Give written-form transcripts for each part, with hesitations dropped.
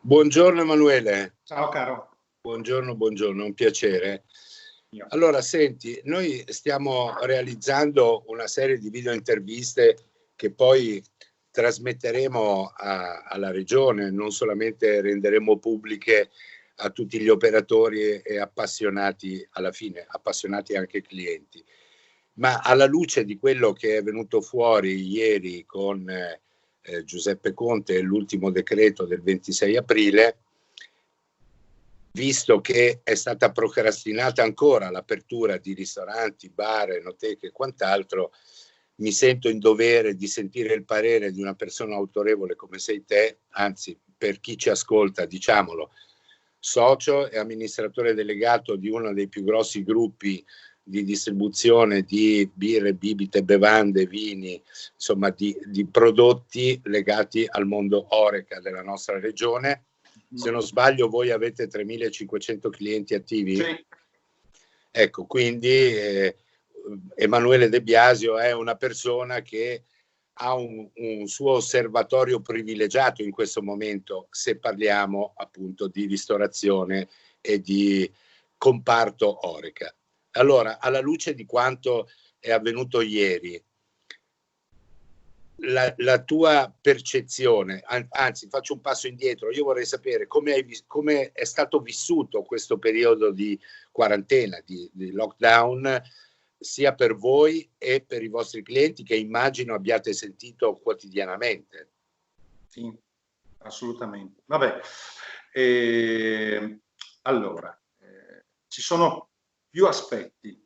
Buongiorno Emanuele. Ciao caro. Buongiorno, buongiorno, un piacere. Io. Allora, senti, noi stiamo realizzando una serie di video interviste che poi trasmetteremo alla regione, non solamente renderemo pubbliche a tutti gli operatori e appassionati, alla fine, appassionati anche clienti. Ma alla luce di quello che è venuto fuori ieri con Giuseppe Conte e l'ultimo decreto del 26 aprile, visto che è stata procrastinata ancora l'apertura di ristoranti, bar, enoteche e quant'altro, mi sento in dovere di sentire il parere di una persona autorevole come sei te, anzi, per chi ci ascolta, diciamolo, socio e amministratore delegato di uno dei più grossi gruppi di distribuzione di birre, bibite, bevande, vini, insomma di prodotti legati al mondo Horeca della nostra regione. Se non sbaglio voi avete 3.500 clienti attivi? Sì. Ecco, quindi Emanuele De Biasio è una persona che ha un suo osservatorio privilegiato in questo momento, se parliamo appunto di ristorazione e di comparto Horeca. Allora, alla luce di quanto è avvenuto ieri, la tua percezione, anzi faccio un passo indietro, io vorrei sapere come è stato vissuto questo periodo di quarantena, di lockdown, sia per voi e per i vostri clienti, che immagino abbiate sentito quotidianamente. Sì, assolutamente. Vabbè, allora, ci sono più aspetti.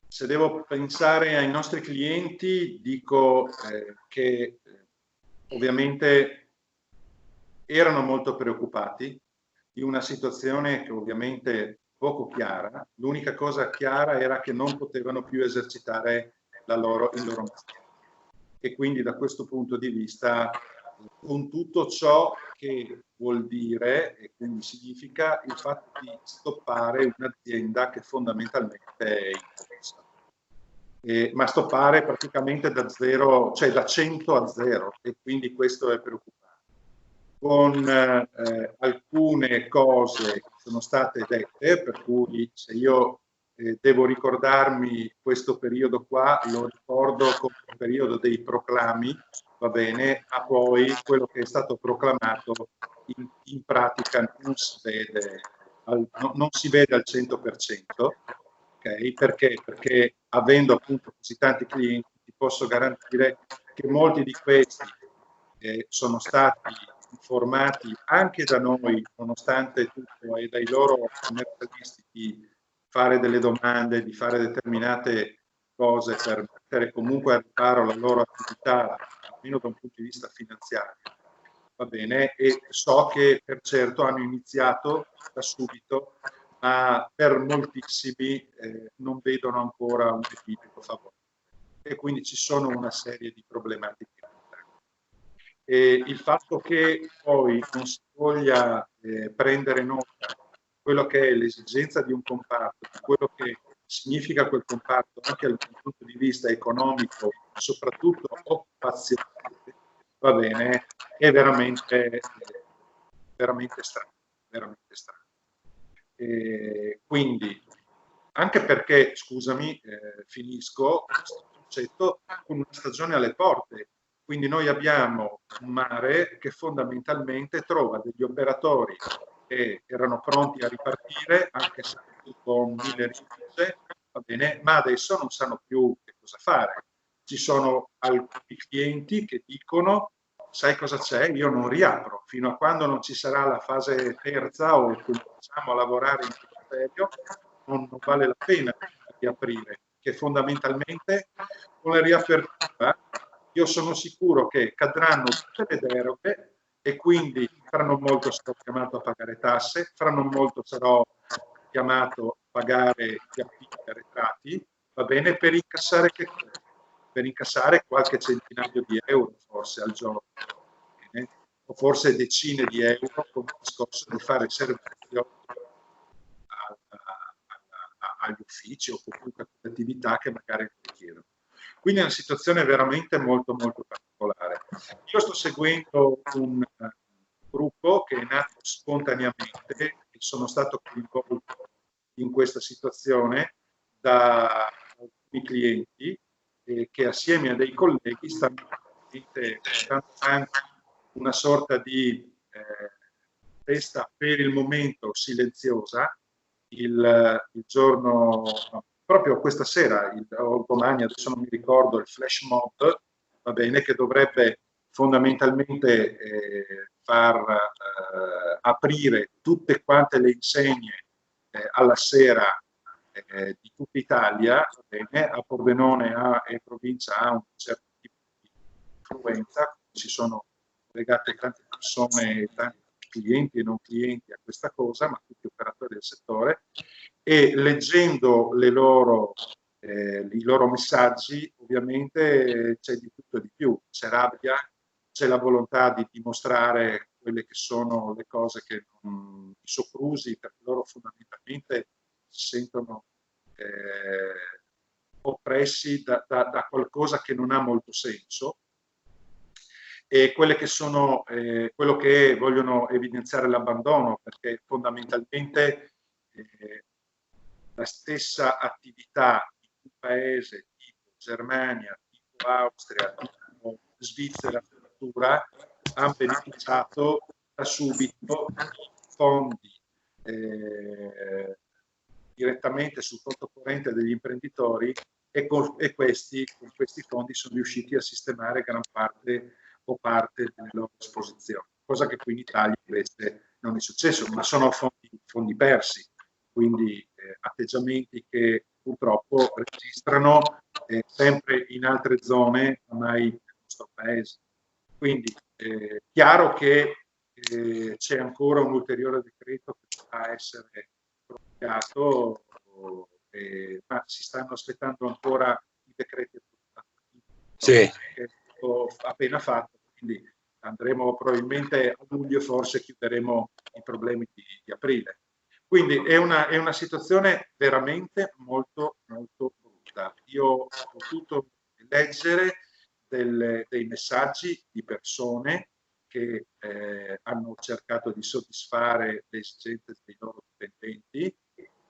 Se devo pensare ai nostri clienti, dico che ovviamente erano molto preoccupati di una situazione che ovviamente poco chiara. L'unica cosa chiara era che non potevano più esercitare il loro mestiere. E quindi da questo punto di vista, con tutto ciò che vuol dire e quindi significa il fatto di stoppare un'azienda che fondamentalmente è in corsa. Ma stoppare praticamente da zero, cioè da 100 a 0, e quindi questo è preoccupante. Con alcune cose che sono state dette, per cui se io devo ricordarmi questo periodo qua, lo ricordo come il periodo dei proclami, va bene, ma poi quello che è stato proclamato in pratica non si vede non si vede al 100%, ok? Perché? Perché avendo appunto così tanti clienti, ti posso garantire che molti di questi sono stati informati anche da noi, nonostante tutto, e dai loro commercialisti, di fare delle domande, di fare determinate cose per mettere comunque a riparo la loro attività, almeno da un punto di vista finanziario. Va bene, e so che per certo hanno iniziato da subito, ma per moltissimi non vedono ancora un equilibrio favorevole. E quindi ci sono una serie di problematiche. E il fatto che poi non si voglia prendere nota di quello che è l'esigenza di un comparto, di quello che significa quel comparto anche dal punto di vista economico, soprattutto occupazionale, va bene, è veramente strano, veramente strano. Quindi, anche perché, scusami, finisco questo concetto, con una stagione alle porte. Quindi noi abbiamo un mare che fondamentalmente trova degli operatori che erano pronti a ripartire, anche se con 1000 rinunce, va bene, ma adesso non sanno più che cosa fare. Ci sono alcuni clienti che dicono: sai cosa c'è? Io non riapro fino a quando non ci sarà la fase terza o cominciamo a lavorare in serio, non vale la pena riaprire, che fondamentalmente con la riapertura io sono sicuro che cadranno tutte le deroghe e quindi fra non molto sarò chiamato a pagare tasse, fra non molto sarò chiamato a pagare gli affitti arretrati, va bene, per incassare che cosa? Per incassare qualche centinaio di euro forse al giorno, bene? O forse decine di euro con il discorso di fare servizio agli uffici o comunque alle attività che magari richiedono. Quindi è una situazione veramente molto molto particolare. Io sto seguendo un spontaneamente e sono stato coinvolto in questa situazione da alcuni clienti che assieme a dei colleghi stanno portando avanti una sorta di festa per il momento silenziosa il giorno, proprio questa sera o domani, adesso non mi ricordo, il flash mob, va bene, che dovrebbe fondamentalmente far aprire tutte quante le insegne alla sera di tutta Italia, va bene, a Pordenone e provincia ha un certo tipo di influenza, ci sono legate tante persone, tanti clienti e non clienti a questa cosa, ma tutti operatori del settore, e leggendo i loro messaggi ovviamente c'è di tutto e di più, c'è rabbia, c'è la volontà di dimostrare quelle che sono le cose che i soprusi, perché loro fondamentalmente si sentono oppressi da qualcosa che non ha molto senso, e quelle che sono quello che vogliono evidenziare l'abbandono, perché fondamentalmente la stessa attività di un paese tipo Germania, tipo Austria, tipo Svizzera addirittura hanno beneficiato da subito fondi direttamente sul conto corrente degli imprenditori e con questi fondi sono riusciti a sistemare gran parte o parte delle loro esposizioni, cosa che qui in Italia invece non è successo, ma sono fondi persi, quindi atteggiamenti che purtroppo registrano sempre in altre zone, ormai nel nostro paese. Quindi chiaro che c'è ancora un ulteriore decreto che dovrà essere prorogato, ma si stanno aspettando ancora i decreti sì. che ho appena fatto, quindi andremo probabilmente a luglio, forse chiuderemo i problemi di aprile. Quindi è una situazione veramente molto molto brutta. Io ho potuto leggere dei messaggi di persone che hanno cercato di soddisfare le esigenze dei loro dipendenti,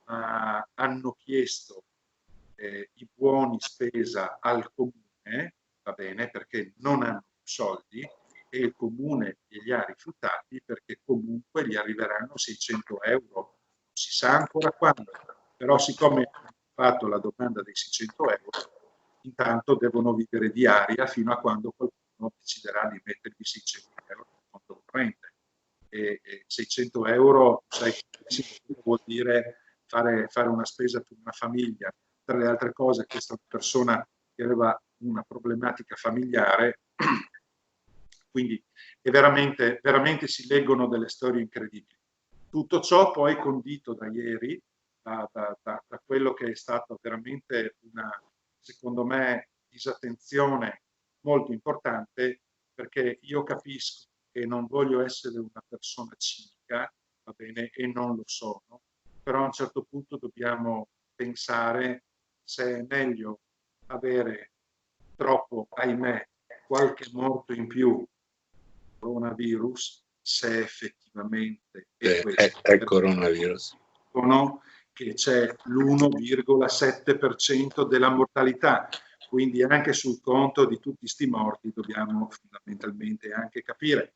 hanno chiesto i buoni spesa al comune, va bene, perché non hanno soldi, e il comune li ha rifiutati perché comunque gli arriveranno 600 euro, non si sa ancora quando, però siccome hanno fatto la domanda dei 600 euro, intanto devono vivere di aria fino a quando qualcuno deciderà di mettergli 600 euro nel conto corrente. E 600 euro, sai, vuol dire fare una spesa per una famiglia. Tra le altre cose, questa persona che aveva una problematica familiare, quindi veramente, veramente si leggono delle storie incredibili. Tutto ciò poi condito da ieri, da quello che è stato veramente una, secondo me, disattenzione molto importante, perché io capisco che non voglio essere una persona cinica, va bene, e non lo sono, però a un certo punto dobbiamo pensare se è meglio avere troppo, ahimè, qualche morto in più coronavirus, se effettivamente è questo. È il coronavirus. Che c'è l'1,7% della mortalità, quindi anche sul conto di tutti sti morti dobbiamo fondamentalmente anche capire.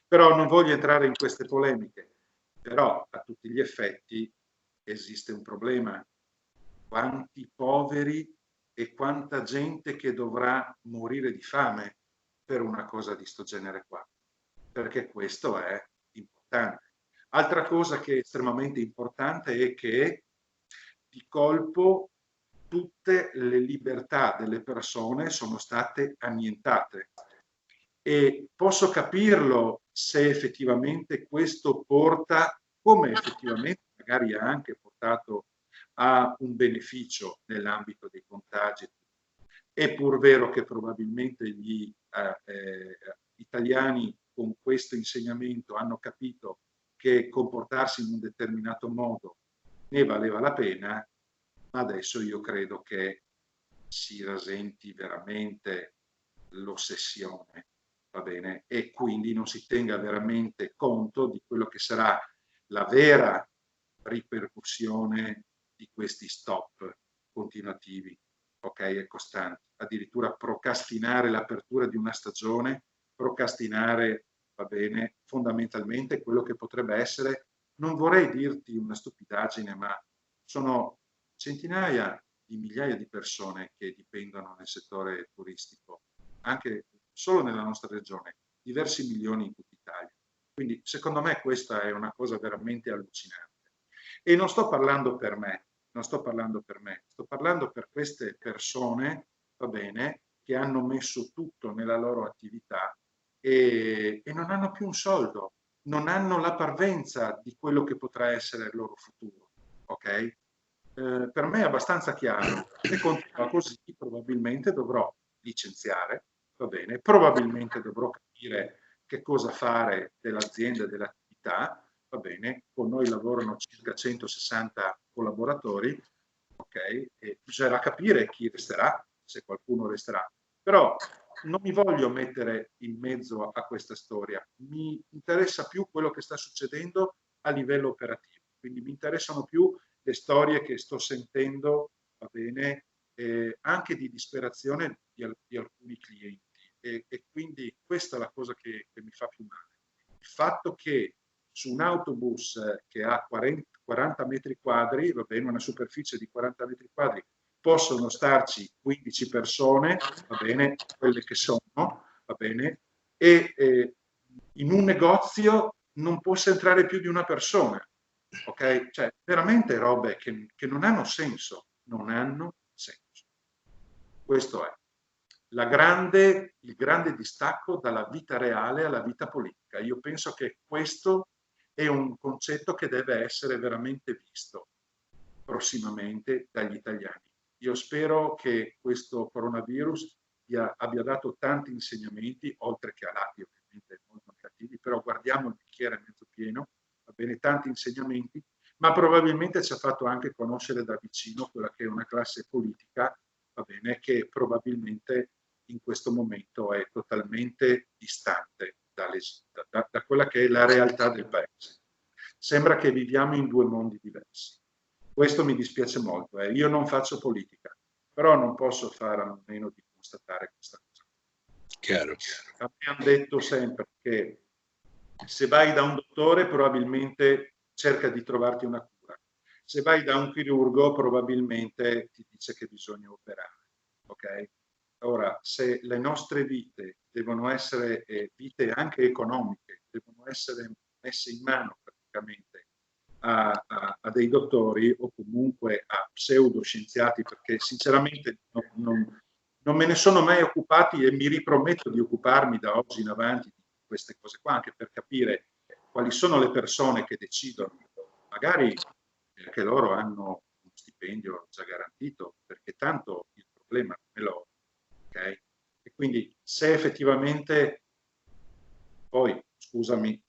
Però non voglio entrare in queste polemiche, però a tutti gli effetti esiste un problema. Quanti poveri e quanta gente che dovrà morire di fame per una cosa di sto genere qua, perché questo è importante. Altra cosa che è estremamente importante è che di colpo tutte le libertà delle persone sono state annientate, e posso capirlo se effettivamente questo porta, come effettivamente magari ha anche portato a un beneficio nell'ambito dei contagi. È pur vero che probabilmente gli italiani con questo insegnamento hanno capito che comportarsi in un determinato modo ne valeva la pena, ma adesso io credo che si rasenti veramente l'ossessione, va bene, e quindi non si tenga veramente conto di quello che sarà la vera ripercussione di questi stop continuativi, ok, e costanti. Addirittura procrastinare l'apertura di una stagione, procrastinare, va bene, fondamentalmente quello che potrebbe essere, non vorrei dirti una stupidaggine, ma sono centinaia di migliaia di persone che dipendono nel settore turistico, anche solo nella nostra regione, diversi milioni in tutta Italia. Quindi secondo me questa è una cosa veramente allucinante. E non sto parlando per me, non sto parlando per me, sto parlando per queste persone, va bene, che hanno messo tutto nella loro attività e non hanno più un soldo, non hanno la parvenza di quello che potrà essere il loro futuro, ok? Per me è abbastanza chiaro. Se continua così, probabilmente dovrò licenziare, va bene, probabilmente dovrò capire che cosa fare dell'azienda e dell'attività, va bene, con noi lavorano circa 160 collaboratori, ok, e bisognerà capire chi resterà, se qualcuno resterà. Però non mi voglio mettere in mezzo a questa storia, mi interessa più quello che sta succedendo a livello operativo, quindi mi interessano più le storie che sto sentendo, va bene, anche di disperazione di alcuni clienti. E quindi questa è la cosa che mi fa più male. Il fatto che su un autobus che ha 40 metri quadri, va bene, una superficie di 40 metri quadri, possono starci 15 persone, va bene, quelle che sono, va bene, e in un negozio non possa entrare più di una persona, ok? Cioè, veramente robe che non hanno senso, non hanno senso. Questo è il grande distacco dalla vita reale alla vita politica. Io penso che questo è un concetto che deve essere veramente visto prossimamente dagli italiani. Io spero che questo coronavirus abbia dato tanti insegnamenti, oltre che a lati ovviamente molto negativi, però guardiamo il bicchiere mezzo pieno, va bene, tanti insegnamenti, ma probabilmente ci ha fatto anche conoscere da vicino quella che è una classe politica, va bene, che probabilmente in questo momento è totalmente distante da quella che è la realtà del paese. Sembra che viviamo in due mondi diversi. Questo mi dispiace molto. Io non faccio politica, però non posso fare a meno di constatare questa cosa. Chiaro. Abbiamo detto sempre che se vai da un dottore probabilmente cerca di trovarti una cura. Se vai da un chirurgo probabilmente ti dice che bisogna operare. Ok? Ora, se le nostre vite devono essere vite anche economiche, devono essere messe in mano praticamente a dei dottori o comunque a pseudoscienziati, perché sinceramente non me ne sono mai occupati e mi riprometto di occuparmi da oggi in avanti di queste cose qua, anche per capire quali sono le persone che decidono. Magari anche loro hanno uno stipendio già garantito, perché tanto il problema non è loro. Okay? E quindi se effettivamente, poi scusami,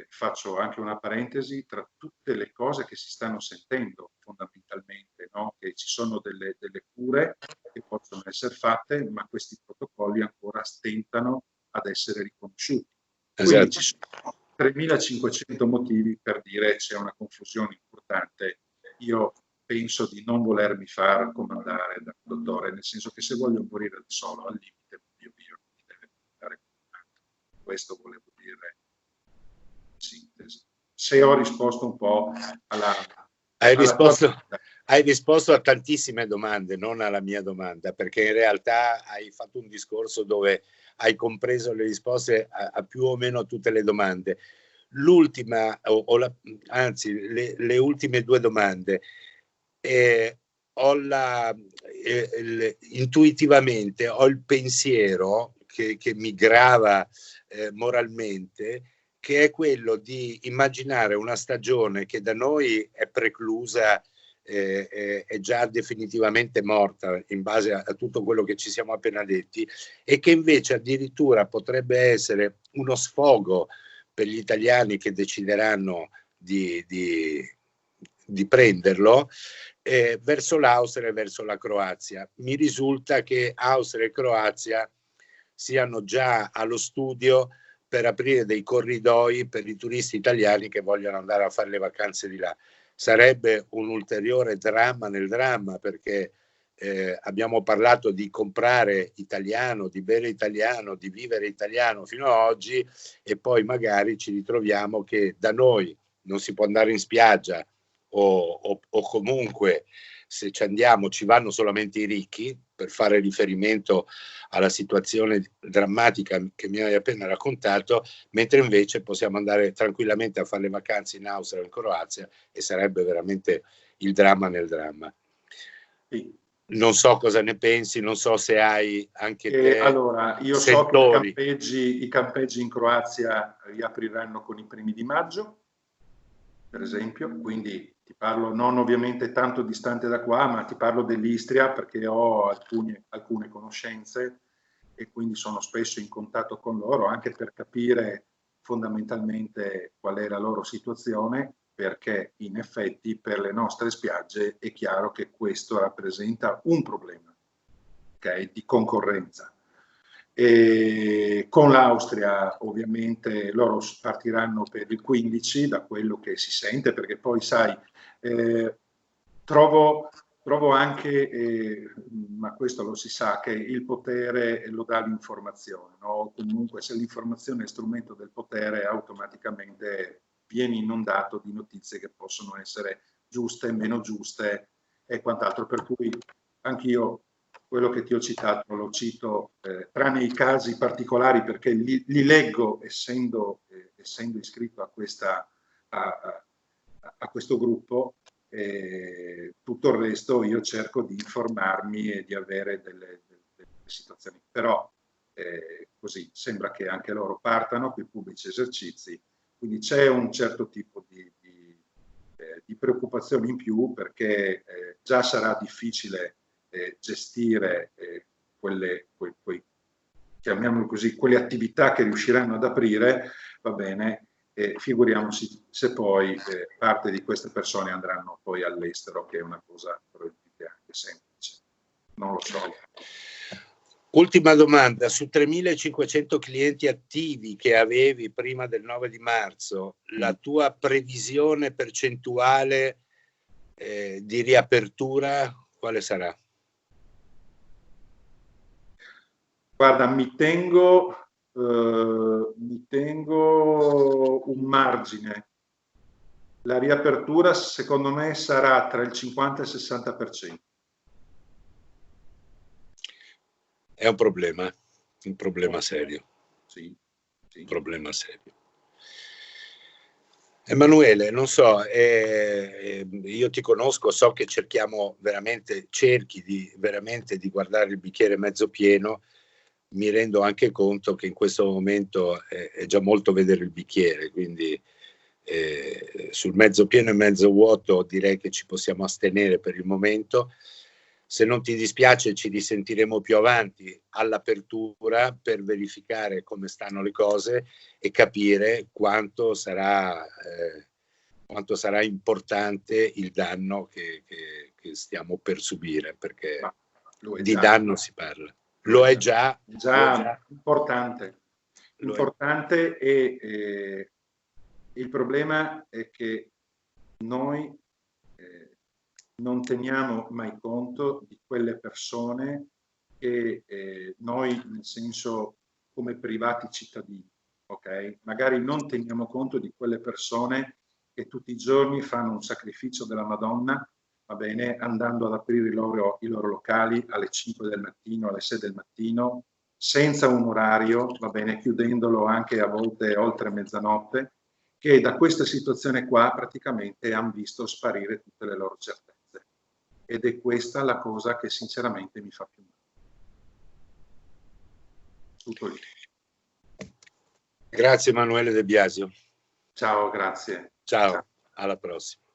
faccio anche una parentesi, tra tutte le cose che si stanno sentendo fondamentalmente, no? Che ci sono delle cure che possono essere fatte, ma questi protocolli ancora stentano ad essere riconosciuti. Quindi ci sono 3.500 motivi per dire c'è una confusione importante. Io penso di non volermi far comandare dal dottore, nel senso che se voglio morire da solo, al limite, Dio mio, mi deve dare comandato. Questo volevo dire in sintesi. Se ho risposto un po' alla... Hai risposto a tantissime domande, non alla mia domanda, perché in realtà hai fatto un discorso dove hai compreso le risposte a più o meno tutte le domande. L'ultima, anzi, le ultime due domande. Intuitivamente ho il pensiero che mi grava moralmente, che è quello di immaginare una stagione che da noi è preclusa, è già definitivamente morta in base a tutto quello che ci siamo appena detti, e che invece addirittura potrebbe essere uno sfogo per gli italiani che decideranno di prenderlo, verso l'Austria e verso la Croazia. Mi risulta che Austria e Croazia siano già allo studio per aprire dei corridoi per i turisti italiani che vogliono andare a fare le vacanze di là. Sarebbe un ulteriore dramma nel dramma, perché abbiamo parlato di comprare italiano, di bere italiano, di vivere italiano fino ad oggi, e poi magari ci ritroviamo che da noi non si può andare in spiaggia, o comunque se ci andiamo ci vanno solamente i ricchi, per fare riferimento alla situazione drammatica che mi hai appena raccontato, mentre invece possiamo andare tranquillamente a fare le vacanze in Austria o in Croazia, e sarebbe veramente il dramma nel dramma. Sì. Non so cosa ne pensi, non so se hai anche te allora, io settori. so che i campeggi in Croazia riapriranno con i primi di maggio, per esempio, quindi ti parlo non ovviamente tanto distante da qua, ma ti parlo dell'Istria perché ho alcune conoscenze e quindi sono spesso in contatto con loro anche per capire fondamentalmente qual è la loro situazione, perché in effetti per le nostre spiagge è chiaro che questo rappresenta un problema, okay, di concorrenza. E con l'Austria ovviamente loro partiranno per il 15, da quello che si sente, perché poi sai, trovo anche, ma questo lo si sa, che il potere lo dà l'informazione, no? Comunque se l'informazione è strumento del potere, automaticamente vieni inondato di notizie che possono essere giuste, meno giuste e quant'altro, per cui anch'io quello che ti ho citato lo cito, tranne i casi particolari, perché li leggo essendo iscritto a questo gruppo. Tutto il resto io cerco di informarmi e di avere delle situazioni, però così sembra che anche loro partano con i pubblici esercizi, quindi c'è un certo tipo di preoccupazione in più, perché già sarà difficile gestire chiamiamolo così, quelle attività che riusciranno ad aprire, va bene, figuriamoci se poi parte di queste persone andranno poi all'estero, che è una cosa probabilmente anche semplice. Non lo so. Ultima domanda, su 3.500 clienti attivi che avevi prima del 9 di marzo, la tua previsione percentuale di riapertura quale sarà? Guarda, mi tengo un margine. La riapertura secondo me sarà tra il 50 e il 60%. È un problema serio. Sì, sì. Un problema serio. Emanuele, non so, io ti conosco, so che cerchi veramente di guardare il bicchiere mezzo pieno. Mi rendo anche conto che in questo momento è già molto vedere il bicchiere, quindi sul mezzo pieno e mezzo vuoto direi che ci possiamo astenere per il momento. Se non ti dispiace ci risentiremo più avanti all'apertura per verificare come stanno le cose e capire quanto sarà importante il danno che stiamo per subire, perché di danno si parla. Lo è già importante. E il problema è che noi non teniamo mai conto di quelle persone che noi, nel senso come privati cittadini, ok? Magari non teniamo conto di quelle persone che tutti i giorni fanno un sacrificio della Madonna, va bene, andando ad aprire i loro locali alle 5 del mattino, alle 6 del mattino, senza un orario, va bene, chiudendolo anche a volte oltre mezzanotte, che da questa situazione qua praticamente hanno visto sparire tutte le loro certezze. Ed è questa la cosa che sinceramente mi fa più male. Tutto lì. Grazie Emanuele De Biasio. Ciao, grazie. Ciao, alla prossima.